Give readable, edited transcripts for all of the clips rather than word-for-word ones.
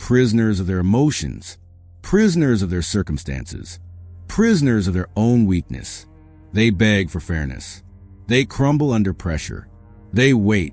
prisoners of their emotions, prisoners of their circumstances, prisoners of their own weakness. They beg for fairness. They crumble under pressure. They wait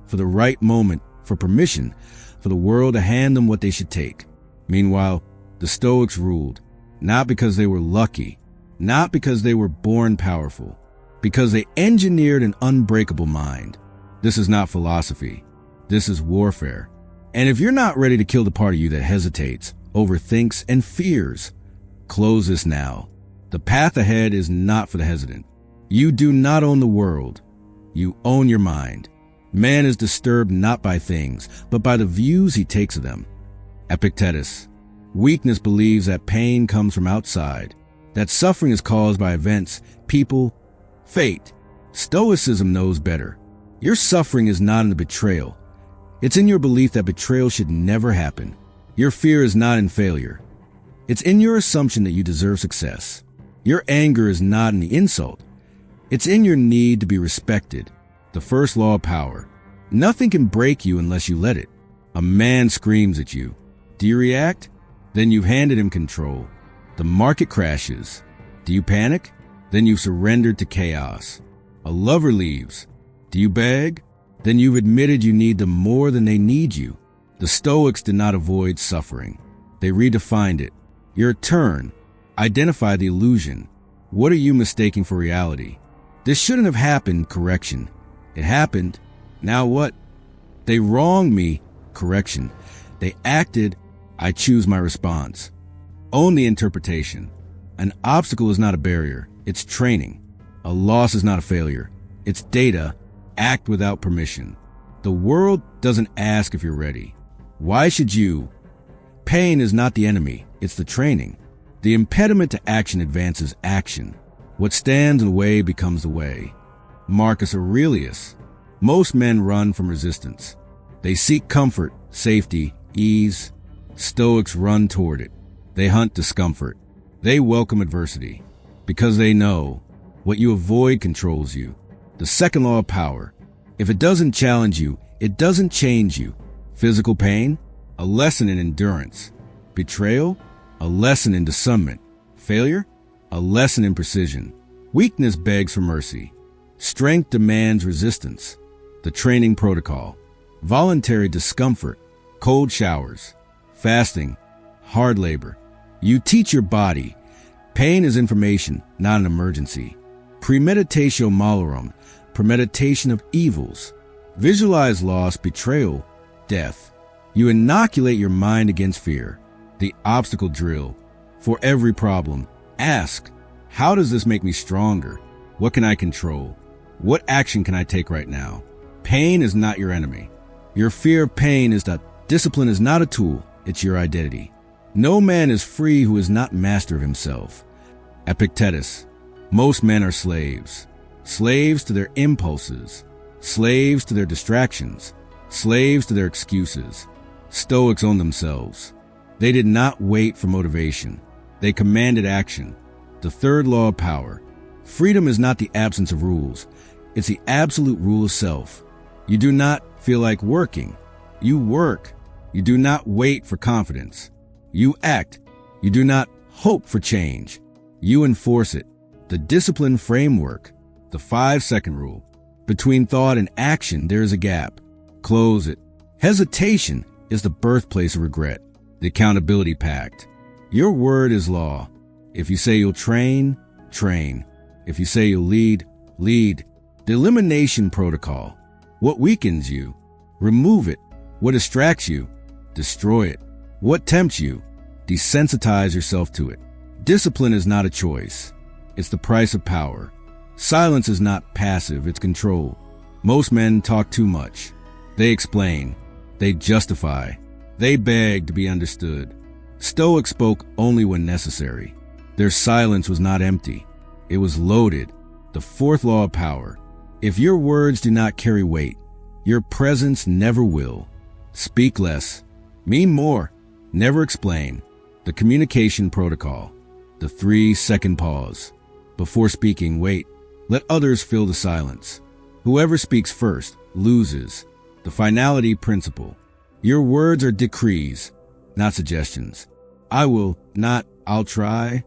for the right moment, for permission, for the world to hand them what they should take. Meanwhile, the Stoics ruled, not because they were lucky, not because they were born powerful, because they engineered an unbreakable mind. This is not philosophy. This is warfare. And if you're not ready to kill the part of you that hesitates, overthinks, and fears, close this now. The path ahead is not for the hesitant. You do not own the world. You own your mind. Man is disturbed not by things, but by the views he takes of them. Epictetus. Weakness believes that pain comes from outside, that suffering is caused by events, people, fate. Stoicism knows better. Your suffering is not in the betrayal. It's in your belief that betrayal should never happen. Your fear is not in failure. It's in your assumption that you deserve success. Your anger is not in the insult. It's in your need to be respected. The first law of power. Nothing can break you unless you let it. A man screams at you. Do you react? Then you've handed him control. The market crashes. Do you panic? Then you've surrendered to chaos. A lover leaves. Do you beg? Then you've admitted you need them more than they need you. The Stoics did not avoid suffering. They redefined it. Your turn. Identify the illusion. What are you mistaking for reality? This shouldn't have happened, correction. It happened. Now what? They wronged me, correction. They acted, I choose my response. Own the interpretation. An obstacle is not a barrier, it's training. A loss is not a failure, it's data. Act without permission. The world doesn't ask if you're ready. Why should you? Pain is not the enemy, it's the training. The impediment to action advances action. What stands in the way becomes the way. Marcus Aurelius. Most men run from resistance. They seek comfort, safety, ease. Stoics run toward it. They hunt discomfort. They welcome adversity because they know what you avoid controls you. The second law of power. If it doesn't challenge you, it doesn't change you. Physical pain, a lesson in endurance. Betrayal, a lesson in discernment. Failure, a lesson in precision. Weakness begs for mercy. Strength demands resistance. The training protocol. Voluntary discomfort. Cold showers. Fasting. Hard labor. You teach your body. Pain is information, not an emergency. Premeditatio malorum. Premeditation of evils. Visualize loss, betrayal, death. You inoculate your mind against fear. The obstacle drill. For every problem, ask, how does this make me stronger? What can I control? What action can I take right now? Pain is not your enemy. Your fear of pain is that discipline is not a tool, it's your identity. No man is free who is not master of himself. Epictetus. Most men are slaves. Slaves to their impulses. Slaves to their distractions. Slaves to their excuses. Stoics own themselves. They did not wait for motivation. They commanded action. The third law of power. Freedom is not the absence of rules. It's the absolute rule of self. You do not feel like working. You work. You do not wait for confidence. You act. You do not hope for change. You enforce it. The discipline framework. The 5-second rule. Between thought and action, there is a gap. Close it. Hesitation is the birthplace of regret. The accountability pact. Your word is law. If you say you'll train, train. If you say you'll lead, lead. The elimination protocol. What weakens you? Remove it. What distracts you? Destroy it. What tempts you? Desensitize yourself to it. Discipline is not a choice. It's the price of power. Silence is not passive, it's control. Most men talk too much. They explain. They justify. They beg to be understood. Stoics spoke only when necessary. Their silence was not empty. It was loaded. The fourth law of power. If your words do not carry weight, your presence never will. Speak less. Mean more. Never explain. The communication protocol. The 3-second pause. Before speaking, wait. Let others fill the silence. Whoever speaks first loses. The finality principle. Your words are decrees. not suggestions. I will, not I'll try.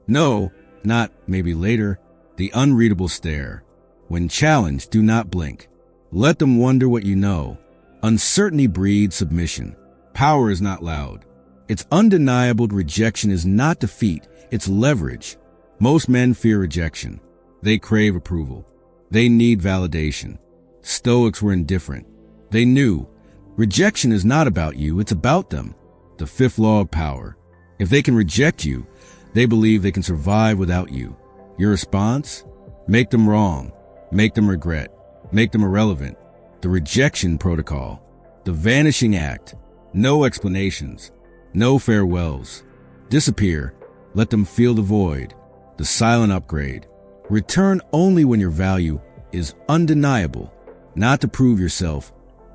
No, not maybe later. The unreadable stare. When challenged, do not blink. Let them wonder what you know. Uncertainty breeds submission. Power is not loud. It's undeniable. Rejection is not defeat, it's leverage. Most men fear rejection. They crave approval. They need validation. Stoics were indifferent. They knew rejection is not about you, it's about them. The fifth law of power. If they can reject you, they believe they can survive without you. Your response? Make them wrong. Make them regret. Make them irrelevant. The rejection protocol. The vanishing act. No explanations. No farewells. Disappear. Let them feel the void. The silent upgrade. Return only when your value is undeniable. Not to prove yourself,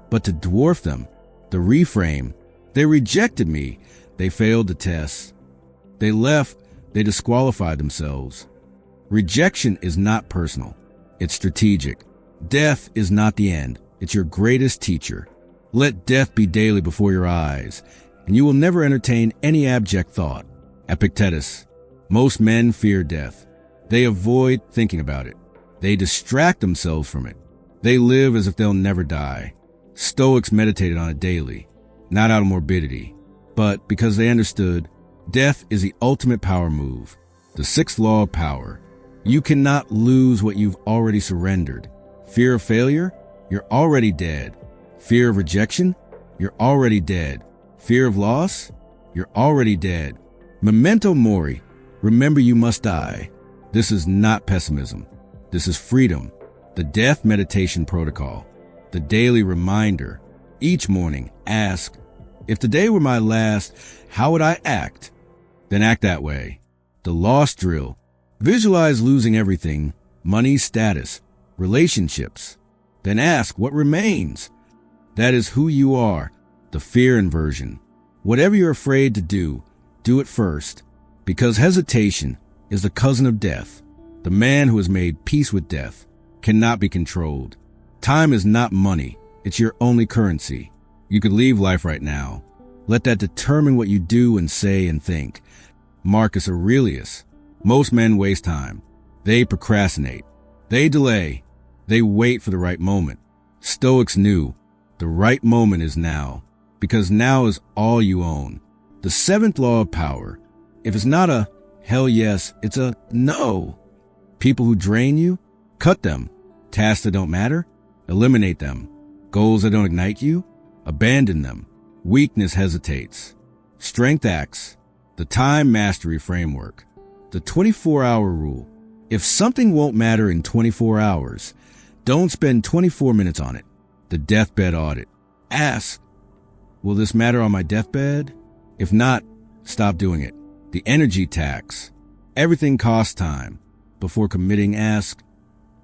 but to dwarf them. The reframe. They rejected me. They failed the test. They left. They disqualified themselves. Rejection is not personal. It's strategic. Death is not the end. It's your greatest teacher. Let death be daily before your eyes, and you will never entertain any abject thought. Epictetus. Most men fear death. They avoid thinking about it. They distract themselves from it. They live as if they'll never die. Stoics meditated on it daily, not out of morbidity, but because they understood death is the ultimate power move. The sixth law of power. You cannot lose what you've already surrendered. Fear of failure? You're already dead. Fear of rejection? You're already dead. Fear of loss? You're already dead. Memento mori. Remember you must die. This is not pessimism. This is freedom. The death meditation protocol. The daily reminder. Each morning, ask, if today were my last, how would I act? Then act that way. The lost drill. Visualize losing everything, money, status, relationships. Then ask what remains. That is who you are. The fear inversion. Whatever you're afraid to do it first. Because hesitation is the cousin of death. The man who has made peace with death cannot be controlled. Time is not money. It's your only currency. You could leave life right now. Let that determine what you do and say and think. Marcus Aurelius. Most men waste time. They procrastinate. They delay. They wait for the right moment. Stoics knew the right moment is now, because now is all you own. The seventh law of power. If it's not a hell yes, it's a no. People who drain you, cut them. Tasks that don't matter, eliminate them. Goals that don't ignite you, abandon them. Weakness hesitates. Strength acts. The time mastery framework. The 24-hour rule. If something won't matter in 24 hours, don't spend 24 minutes on it. The deathbed audit. Ask, will this matter on my deathbed? If not, stop doing it. The energy tax. Everything costs time. Before committing, ask,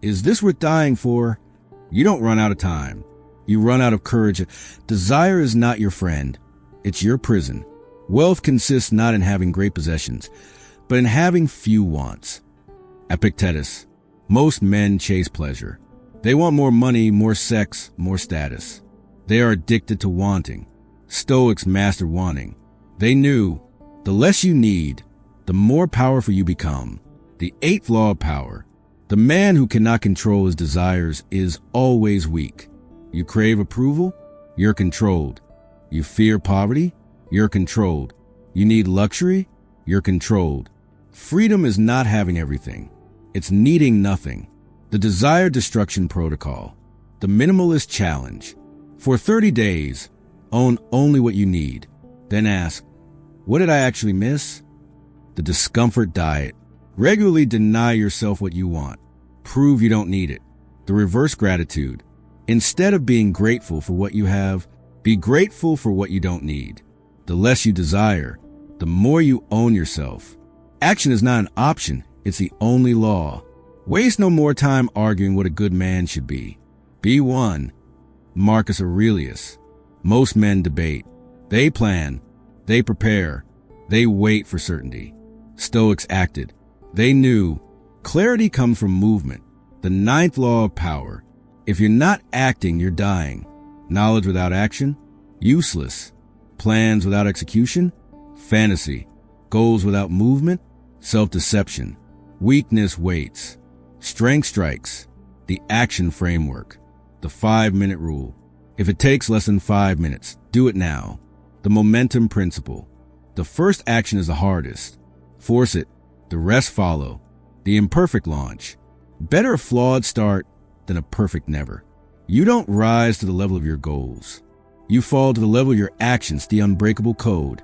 is this worth dying for? You don't run out of time. You run out of courage. Desire is not your friend. It's your prison. Wealth consists not in having great possessions, but in having few wants. Epictetus. Most men chase pleasure. They want more money, more sex, more status. They are addicted to wanting. Stoics mastered wanting. They knew the less you need, the more powerful you become. The eighth law of power. The man who cannot control his desires is always weak. You crave approval? You're controlled. You fear poverty? You're controlled. You need luxury? You're controlled. Freedom is not having everything. It's needing nothing. The desire destruction protocol. The minimalist challenge. For 30 days, own only what you need. Then ask, what did I actually miss? The discomfort diet. Regularly deny yourself what you want. Prove you don't need it. The reverse gratitude. Instead of being grateful for what you have, be grateful for what you don't need. The less you desire, the more you own yourself. Action is not an option, it's the only law. Waste no more time arguing what a good man should be. Be one. Marcus Aurelius. Most men debate. They plan. They prepare. They wait for certainty. Stoics acted. They knew. Clarity comes from movement. The ninth law of power. If you're not acting, you're dying. Knowledge without action? Useless. Plans without execution? Fantasy. Goals without movement? Self-deception. Weakness waits. Strength strikes. The action framework. The 5-minute rule. If it takes less than 5 minutes, do it now. The momentum principle. The first action is the hardest. Force it. The rest follow. The imperfect launch. Better a flawed start than a perfect never. You don't rise to the level of your goals. You fall to the level of your actions, the unbreakable code.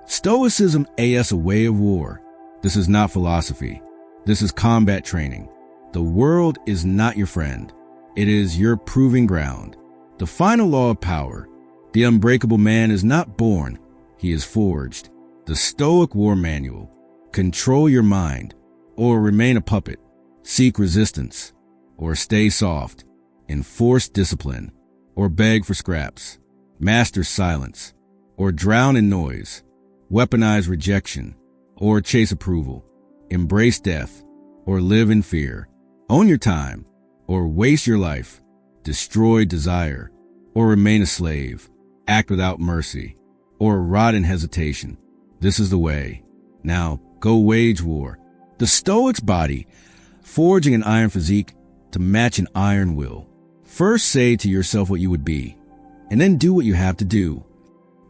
Stoicism is a way of war. This is not philosophy. This is combat training. The world is not your friend. It is your proving ground. The final law of power. The unbreakable man is not born. He is forged. The Stoic war manual. Control your mind, or remain a puppet. Seek resistance, or stay soft. Enforce discipline, or beg for scraps. Master silence, or drown in noise. Weaponize rejection, or chase approval. Embrace death, or live in fear. Own your time, or waste your life. Destroy desire, or remain a slave. Act without mercy, or rot in hesitation. This is the way. Now, go wage war. The Stoic's body, forging an iron physique to match an iron will. First say to yourself what you would be, and then do what you have to do.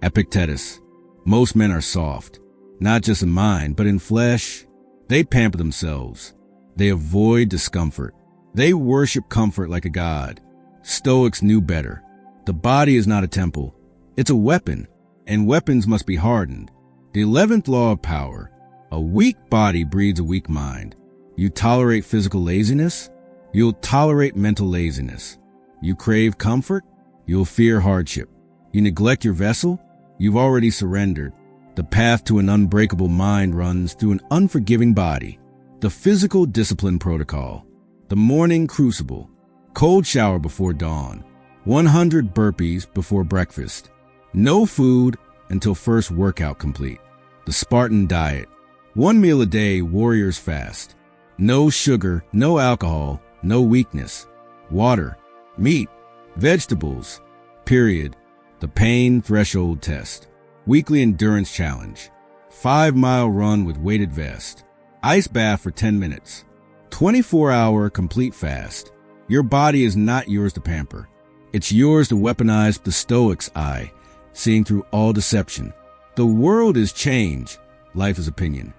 Epictetus. Most men are soft, not just in mind, but in flesh. They pamper themselves. They avoid discomfort. They worship comfort like a god. Stoics knew better. The body is not a temple. It's a weapon, and weapons must be hardened. The 11th law of power. A weak body breeds a weak mind. You tolerate physical laziness, you'll tolerate mental laziness. You crave comfort, you'll fear hardship. You neglect your vessel, you've already surrendered. The path to an unbreakable mind runs through an unforgiving body. The physical discipline protocol. The morning crucible. Cold shower before dawn. 100 burpees before breakfast. No food until first workout complete. The Spartan diet. 1 meal a day, warriors fast. No sugar, no alcohol, no weakness. Water, meat, vegetables, period. The pain threshold test. Weekly endurance challenge. 5-mile run with weighted vest. Ice bath for 10 minutes. 24-hour complete fast. Your body is not yours to pamper. It's yours to weaponize. The Stoic's eye, seeing through all deception. The world is change. Life is opinion.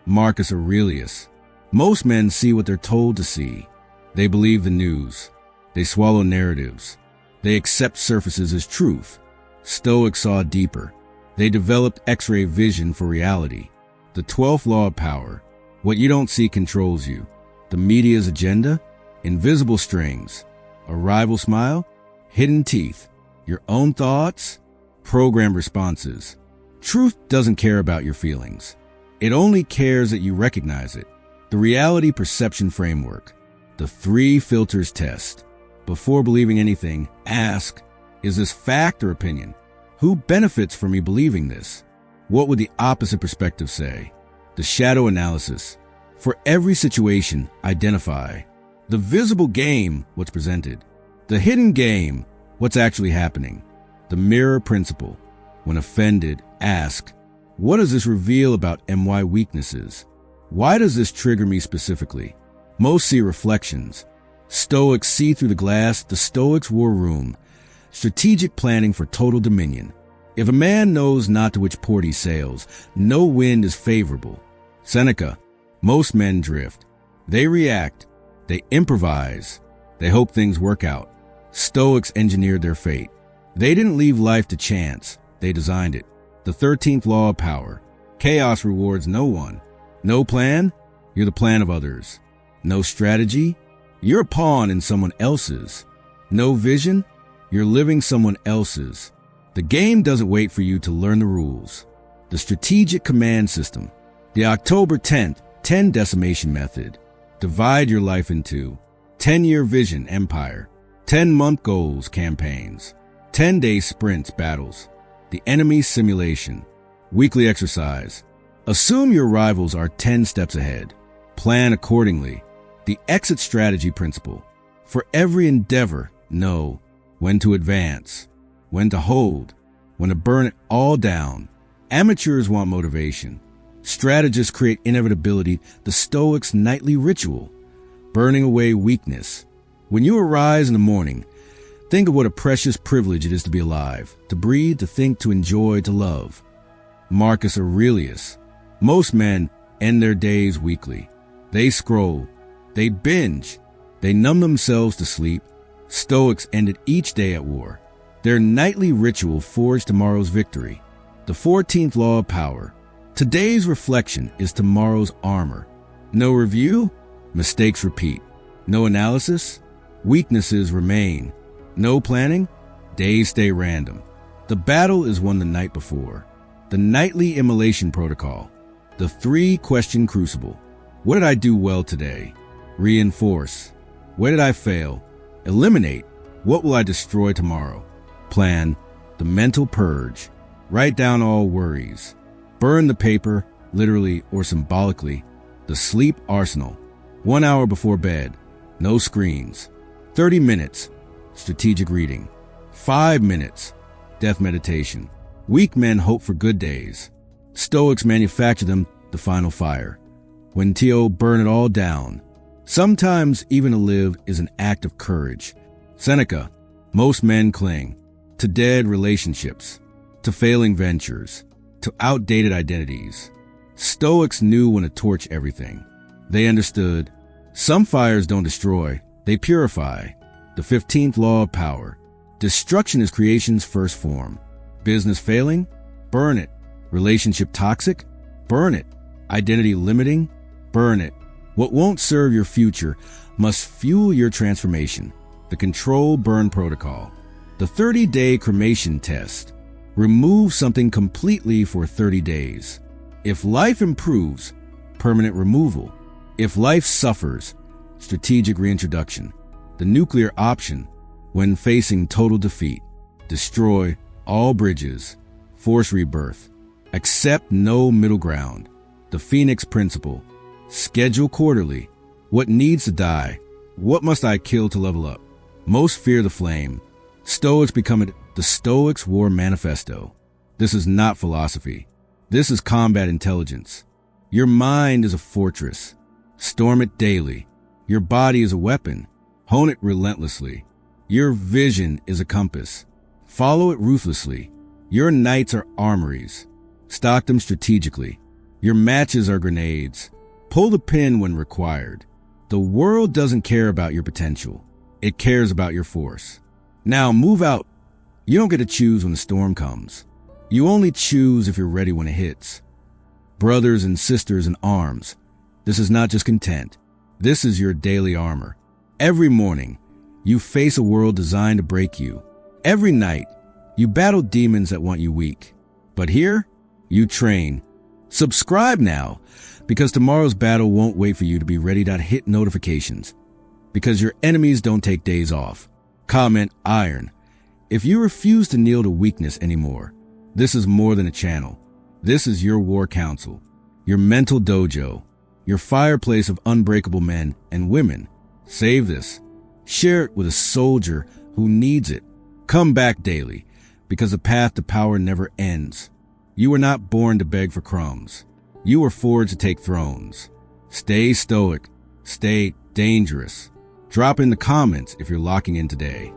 Marcus Aurelius. Most men see what they're told to see. They believe the news. They swallow narratives. They accept surfaces as truth. Stoics saw deeper. They developed X-ray vision for reality. The 12th law of power. What you don't see controls you. The media's agenda. Invisible strings. A rival smile. Hidden teeth. Your own thoughts. Programmed responses. Truth doesn't care about your feelings. It only cares that you recognize it. The reality perception framework. The 3 filters test. Before believing anything, ask, is this fact or opinion? Who benefits from me believing this? What would the opposite perspective say? The shadow analysis. For every situation, identify. The visible game, what's presented. The hidden game, what's actually happening. The mirror principle. When offended, ask, what does this reveal about my weaknesses? Why does this trigger me specifically? Most see reflections. Stoics see through the glass. The Stoics' war room. Strategic planning for total dominion. If a man knows not to which port he sails, no wind is favorable. Seneca. Most men drift. They react. They improvise. They hope things work out. Stoics engineered their fate. They didn't leave life to chance. They designed it. The 13th law of power. Chaos rewards no one. No plan? You're the plan of others. No strategy? You're a pawn in someone else's. No vision? You're living someone else's. The game doesn't wait for you to learn the rules. The strategic command system. The October 10th 10 decimation method. Divide your life into 10-year vision empire, 10-month goals campaigns, 10-day sprints battles, the enemy simulation, weekly exercise. Assume your rivals are 10 steps ahead. Plan accordingly. The exit strategy principle. For every endeavor, know when to advance, when to hold, want to burn it all down. Amateurs want motivation. Strategists create inevitability, the Stoics' nightly ritual, burning away weakness. When you arise in the morning, think of what a precious privilege it is to be alive, to breathe, to think, to enjoy, to love. Marcus Aurelius. Most men end their days weakly. They scroll, they binge, they numb themselves to sleep. Stoics ended each day at war. Their nightly ritual forged tomorrow's victory. The 14th law of power. Today's reflection is tomorrow's armor. No review, mistakes repeat. No analysis, weaknesses remain. No planning, days stay random. The battle is won the night before. The nightly immolation protocol. The 3-question crucible. What did I do well today? Reinforce. Where did I fail? Eliminate. What will I destroy tomorrow? Plan. The mental purge. Write down all worries. Burn the paper, literally or symbolically. The sleep arsenal. 1 hour before bed. No screens. 30 minutes. Strategic reading. 5 minutes. Death meditation. Weak men hope for good days. Stoics manufacture them, the final fire. When Tio burn it all down. Sometimes even to live is an act of courage. Seneca. Most men cling to dead relationships, to failing ventures, to outdated identities. Stoics knew when to torch everything. They understood. Some fires don't destroy, they purify. The 15th law of power. Destruction is creation's first form. Business failing? Burn it. Relationship toxic? Burn it. Identity limiting? Burn it. What won't serve your future must fuel your transformation. The control burn protocol. The 30-day cremation test. Remove something completely for 30 days. If life improves, permanent removal. If life suffers, strategic reintroduction. The nuclear option. When facing total defeat, destroy all bridges, force rebirth, accept no middle ground. The Phoenix principle. Schedule quarterly. What needs to die? What must I kill to level up? Most fear the flame. Stoics become it. The Stoics War Manifesto. This is not philosophy. This is combat intelligence. Your mind is a fortress. Storm it daily. Your body is a weapon. Hone it relentlessly. Your vision is a compass. Follow it ruthlessly. Your nights are armories. Stock them strategically. Your matches are grenades. Pull the pin when required. The world doesn't care about your potential. It cares about your force. Now move out. You don't get to choose when the storm comes. You only choose if you're ready when it hits. Brothers and sisters in arms, this is not just content. This is your daily armor. Every morning, you face a world designed to break you. Every night, you battle demons that want you weak. But here, you train. Subscribe now, because tomorrow's battle won't wait for you to be ready to hit notifications. Because your enemies don't take days off. Comment iron. If you refuse to kneel to weakness anymore, this is more than a channel. This is your war council, your mental dojo, your fireplace of unbreakable men and women. Save this. Share it with a soldier who needs it. Come back daily, because the path to power never ends. You were not born to beg for crumbs. You were forged to take thrones. Stay stoic. Stay dangerous. Drop in the comments if you're locking in today.